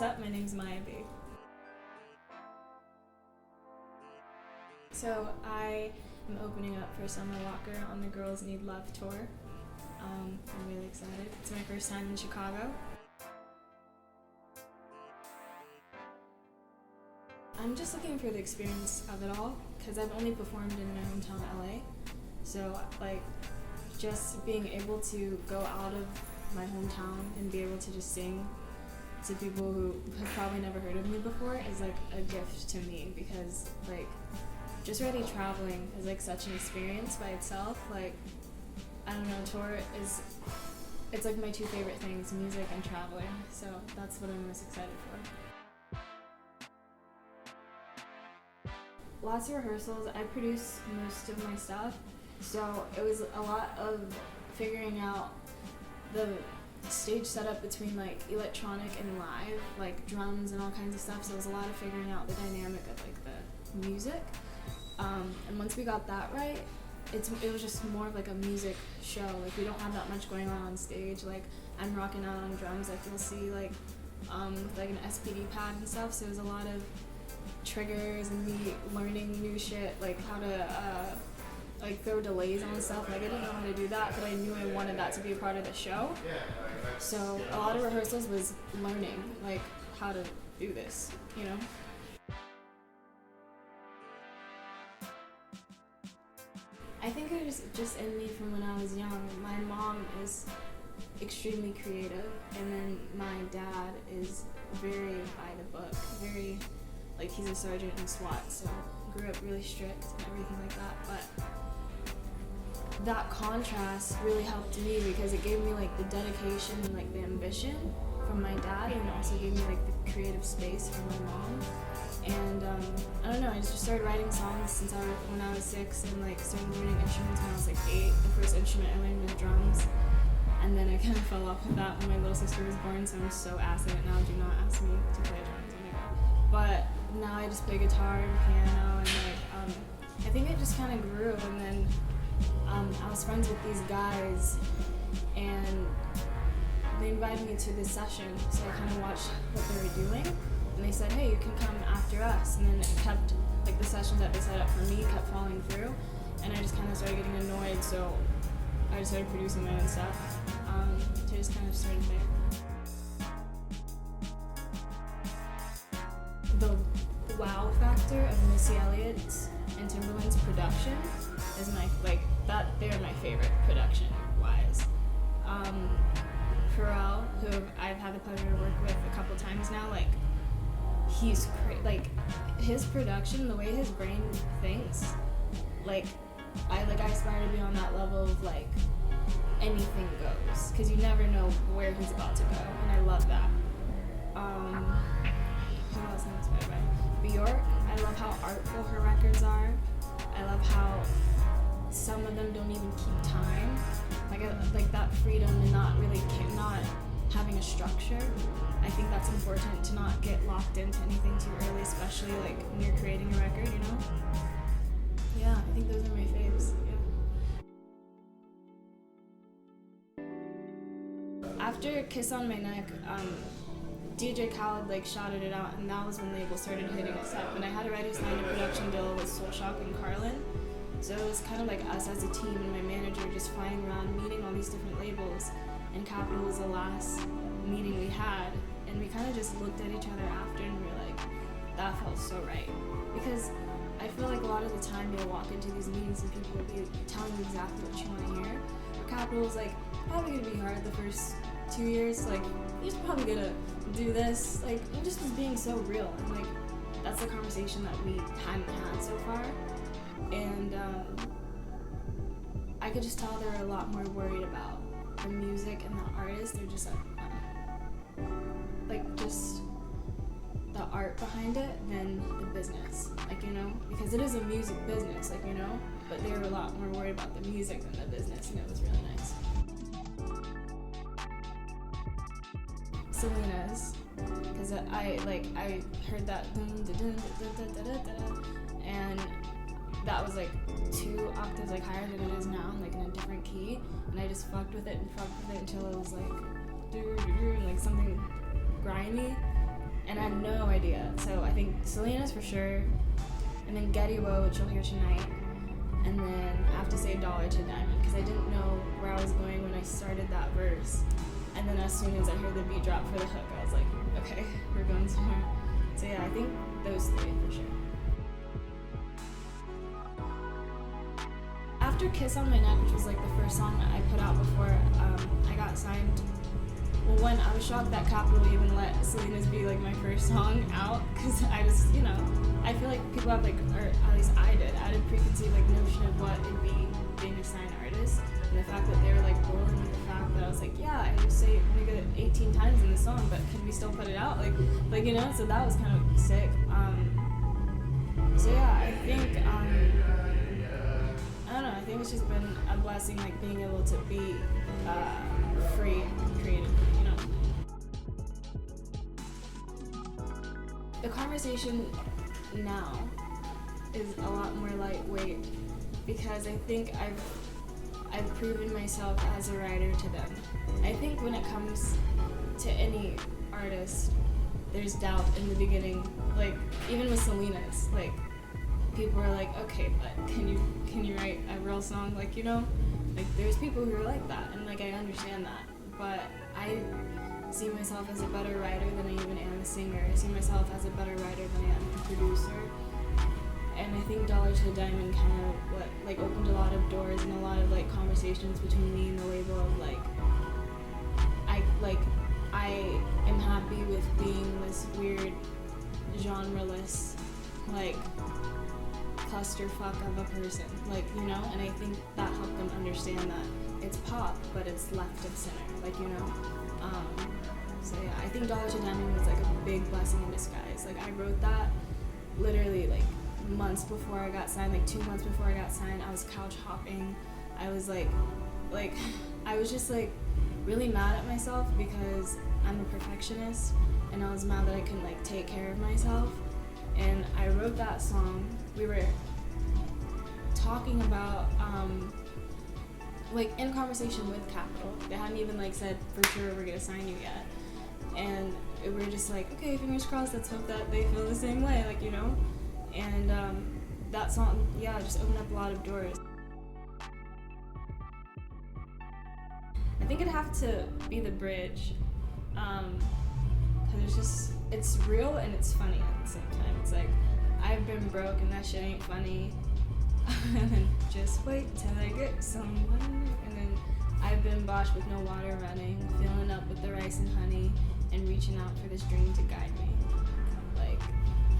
up? My name's Maya B. So I am opening up for Summer Walker on the Girls Need Love tour. I'm really excited. It's my first time in Chicago. I'm just looking for the experience of it all because I've only performed in my hometown LA. So just being able to go out of my hometown and be able to just sing to people who have probably never heard of me before is a gift to me, because just already traveling is such an experience by itself. I don't know, tour it's my two favorite things, music and traveling. So that's what I'm most excited for. Lots of rehearsals. I produce most of my stuff, so it was a lot of figuring out the stage setup between electronic and live, drums and all kinds of stuff. So it was a lot of figuring out the dynamic of the music. And once we got that right, it was just more of a music show. We don't have that much going on stage. I'm rocking out on drums, you'll see with an SPD pad and stuff. So it was a lot of triggers and me learning new shit, how to throw delays on stuff. I didn't know how to do that, but I knew I wanted that to be a part of the show. So a lot of rehearsals was learning how to do this, I think it was just in me from when I was young. My mom is extremely creative, and then my dad is very by the book, very he's a sergeant in SWAT, so grew up really strict and everything like that. But that contrast really helped me because it gave me the dedication and the ambition from my dad, and it also gave me the creative space from my mom. And I don't know, I just started writing songs when I was 6, and started learning instruments when I was 8. The first instrument I learned was drums, and then I kind of fell off with that when my little sister was born, so I'm so ass at it now. Do not ask me to play drums, oh my god. But now I just play guitar and piano, and I think it just kind of grew. And then I was friends with these guys, and they invited me to this session, so I kind of watched what they were doing. And they said, hey, you can come after us. And then it kept, the sessions that they set up for me kept falling through. And I just kind of started getting annoyed, so I just started producing my own stuff. So I just kind of started there. The wow factor of Missy Elliott's and Timbaland's production is they're my favorite production-wise. Pharrell, who I've had the pleasure to work with a couple times now, he's his production, the way his brain thinks, I aspire to be on that level of anything goes, because you never know where he's about to go, and I love that. Who else am I inspired by? Bjork. I love how artful her records are. I love how some of them don't even keep time. That freedom and not having a structure. I think that's important, to not get locked into anything too early, especially when you're creating a record, Yeah, I think those are my faves, yeah. After Kiss on My Neck, DJ Khaled shouted it out, and that was when labels started hitting us up. And I had already signed a production deal with Soul Shock and Carlin. So it was kind of us as a team and my manager just flying around meeting all these different labels. And Capitol was the last meeting we had, and we kind of just looked at each other after and we were that felt so right. Because I feel a lot of the time you'll walk into these meetings and people will be telling you exactly what you want to hear. But Capitol was probably going to be hard the first 2 years, you're probably going to do this, it just was being so real. And that's the conversation that we hadn't had so far. And I could just tell they were a lot more worried about the music and the artist. They're just just the art behind it than the business, because it is a music business, but they were a lot more worried about the music than the business, and it was really nice. Selena's, because I heard that and that was 2 octaves higher than it is now, in a different key, and I just fucked with it until it was something grimy, and I had no idea. So I think Selena's for sure, and then Getty Woe, which you'll hear tonight, and then I have to say Dollar to Diamond, because I didn't know where I was going when I started that verse. And then as soon as I heard the beat drop for the hook, I was like, okay, we're going somewhere. So yeah, I think those three for sure. After Kiss on My Neck, which was like the first song I put out before I got signed, well, one, I was shocked that Capitol even let Selena's be like my first song out, because I just, you know, I feel like people have like, or at least I did a preconceived like notion of what it'd be being a signed artist, and the fact that they were like rolling with the fact that I was like, yeah, I just say nigga 18 times in the song, but can we still put it out? Like you know, so that was kind of sick. So yeah, I think, I don't know, I think it's just been a blessing, like being able to be free creatively, you know. The conversation now is a lot more lightweight, because I think I've proven myself as a writer to them. I think when it comes to any artist, there's doubt in the beginning. Like even with Selena's, like people are like, okay, but can you write a real song? Like, you know, like there's people who are like that, and like I understand that. But I see myself as a better writer than I even am a singer. I see myself as a better writer than I am a producer. And I think Dollar to Diamond kind of opened a lot of doors and a lot of like conversations between me and the label of I am happy with being this weird genre-less like clusterfuck of a person, like, you know, and I think that helped them understand that it's pop, but it's left of center, like, you know. So yeah, I think Dollar to Diamond was like a big blessing in disguise. Like I wrote that literally like months before I got signed, like 2 months before I got signed. I was couch hopping. I was like I was just like really mad at myself because I'm a perfectionist, and I was mad that I couldn't like take care of myself. And I wrote that song. We were talking about like in conversation with Capitol. They hadn't even like said for sure we're gonna sign you yet, and we were just like, okay, fingers crossed, let's hope that they feel the same way, like, you know. And that song, yeah, just opened up a lot of doors. I think it'd have to be the bridge, because it's real and it's funny at the same time. It's like, I've been broke and that shit ain't funny, and then just wait till I get someone, and then I've been botched with no water running, filling up with the rice and honey, and reaching out for this dream to guide me. Like,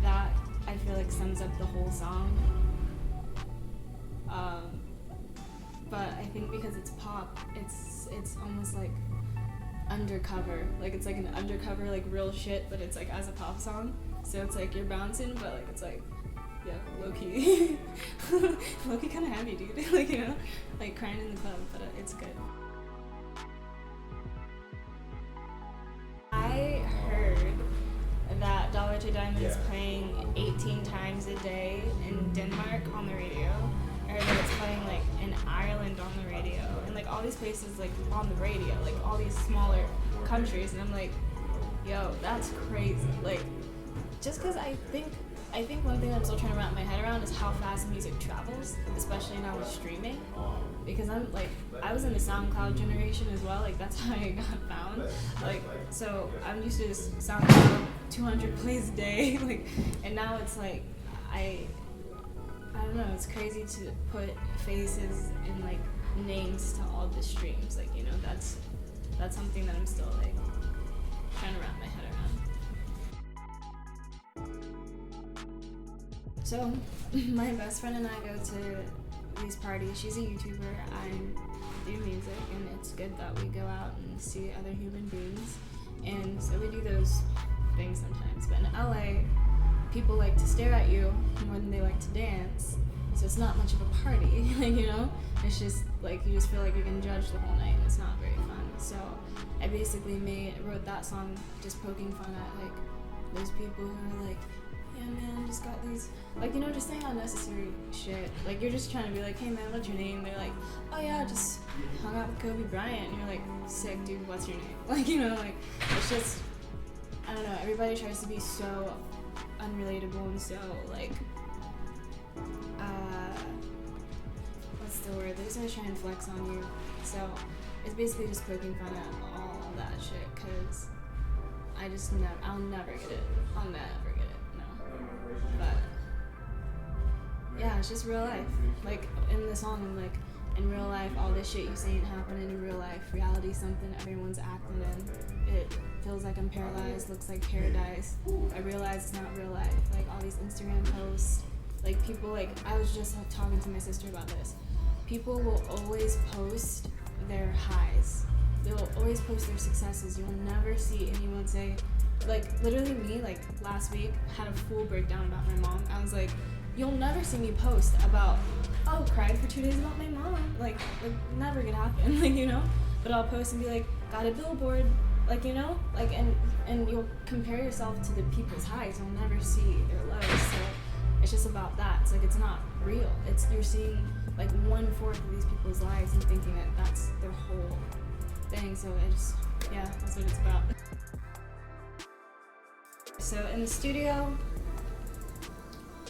that, I feel like sums up the whole song. But I think because it's pop, it's almost like undercover. Like it's like an undercover, like real shit, but it's like as a pop song. So it's like you're bouncing, but like it's like, yeah, low key. Low key kind of heavy, dude. Like, you know, like crying in the club, but it's good. I heard that Dollar to Diamond is playing 18 times a day in Denmark on the radio, or that it's playing like in Ireland on the radio, and like all these places like on the radio, like all these smaller countries, and I'm like, yo, that's crazy. Like, just because I think one thing I'm still trying to wrap my head around is how fast music travels, especially now with streaming. Because I'm like, I was in the SoundCloud generation as well, like that's how I got found. Like, so I'm used to this SoundCloud 200 plays a day, like, and now it's like, I don't know, it's crazy to put faces and like names to all the streams, like, you know, that's something that I'm still like trying to wrap my head around. So, my best friend and I go to these parties. She's a YouTuber, I do music, and it's good that we go out and see other human beings, and so we do those things sometimes. But in LA, people like to stare at you more than they like to dance, so it's not much of a party, like, you know? It's just like, you just feel like you're getting judged the whole night, and it's not very fun. So I basically wrote that song just poking fun at like those people who are like, yeah man, just got these, like, you know, just saying unnecessary shit. Like, you're just trying to be like, hey man, what's your name? They're like, oh yeah, just hung out with Kobe Bryant. And you're like, sick dude, what's your name? Like, you know, like, it's just, I don't know, everybody tries to be so unrelatable and so like, what's the word? They're just always trying to flex on you. So it's basically just poking fun at all that shit, cause I'll never get it. I'll never get it, no. But yeah, it's just real life. Like in the song, I'm like, in real life, all this shit you see ain't happening in real life. Reality's something everyone's acting in. It feels like I'm paralyzed, looks like paradise. I realize it's not real life. Like all these Instagram posts, like people like, I was just talking to my sister about this. People will always post their highs. They'll always post their successes. You'll never see anyone say, like literally me, like last week, had a full breakdown about my mom. I was like, you'll never see me post about, oh, cried for 2 days about my mom. Like never gonna happen, like, you know? But I'll post and be like, got a billboard, like, you know? Like, and you'll compare yourself to the people's highs. You'll never see their lows. So it's just about that. It's like, it's not real. It's, you're seeing like 1/4 of these people's lives and thinking that that's their whole thing. So yeah, that's what it's about. So in the studio,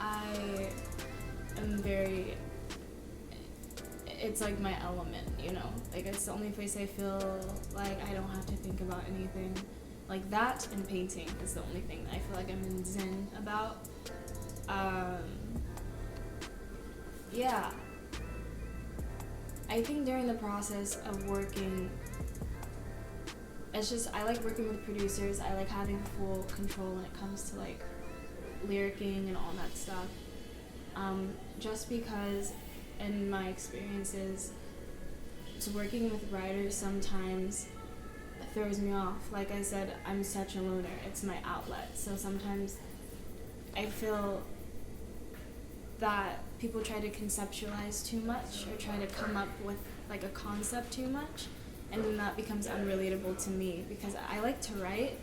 I am it's like my element, you know? Like it's the only place I feel like I don't have to think about anything. Like that and painting is the only thing that I feel like I'm in zen about. Yeah. I think during the process of working, I like working with producers. I like having full control when it comes to like lyricking and all that stuff. Just because in my experiences, working with writers sometimes throws me off. Like I said, I'm such a loner. It's my outlet. So sometimes I feel that people try to conceptualize too much or try to come up with like a concept too much, and then that becomes unrelatable to me because I like to write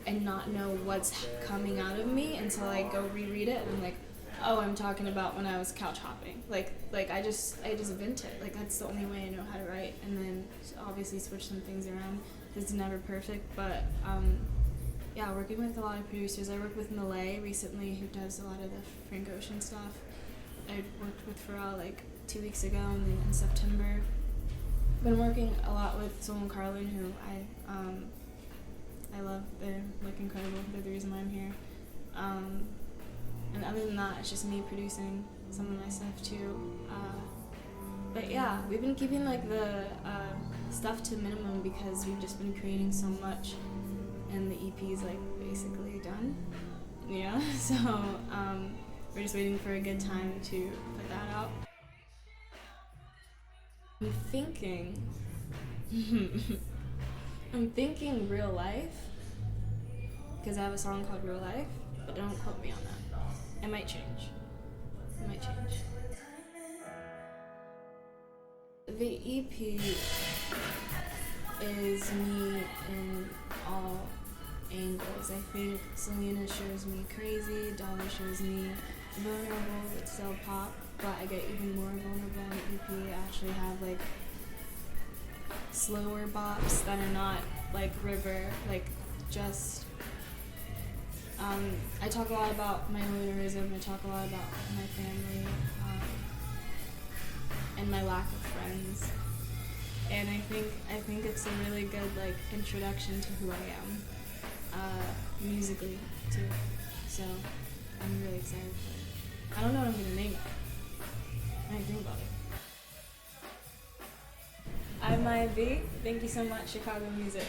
and not know what's coming out of me until I go reread it and I'm like, oh, I'm talking about when I was couch hopping. Like I just vent it. Like that's the only way I know how to write, and then obviously switch some things around. It's never perfect, but yeah, working with a lot of producers. I worked with Malay recently, who does a lot of the Frank Ocean stuff. I worked with Pharrell like 2 weeks ago, and then in September. Been working a lot with Soul and Carlin, who I love. They're like incredible. They're the reason why I'm here. And other than that, it's just me producing some of my stuff too. But yeah, we've been keeping like the stuff to minimum because we've just been creating so much, and the EP is like basically done. Yeah, so we're just waiting for a good time to put that out. I'm thinking real life, because I have a song called Real Life, but don't quote me on that. It might change. The EP is me in all angles. I think Selena shows me crazy, Dolly shows me vulnerable but still pop, but I get even more vulnerable on the EP. I actually have like slower bops that are not like River, like just I talk a lot about my lonerism, I talk a lot about my family, and my lack of friends. And I think it's a really good like introduction to who I am, musically too. So I'm really excited for it. I don't know what I'm gonna name it. I didn't think about it. I'm Maya B. Thank you so much, Chicago Music.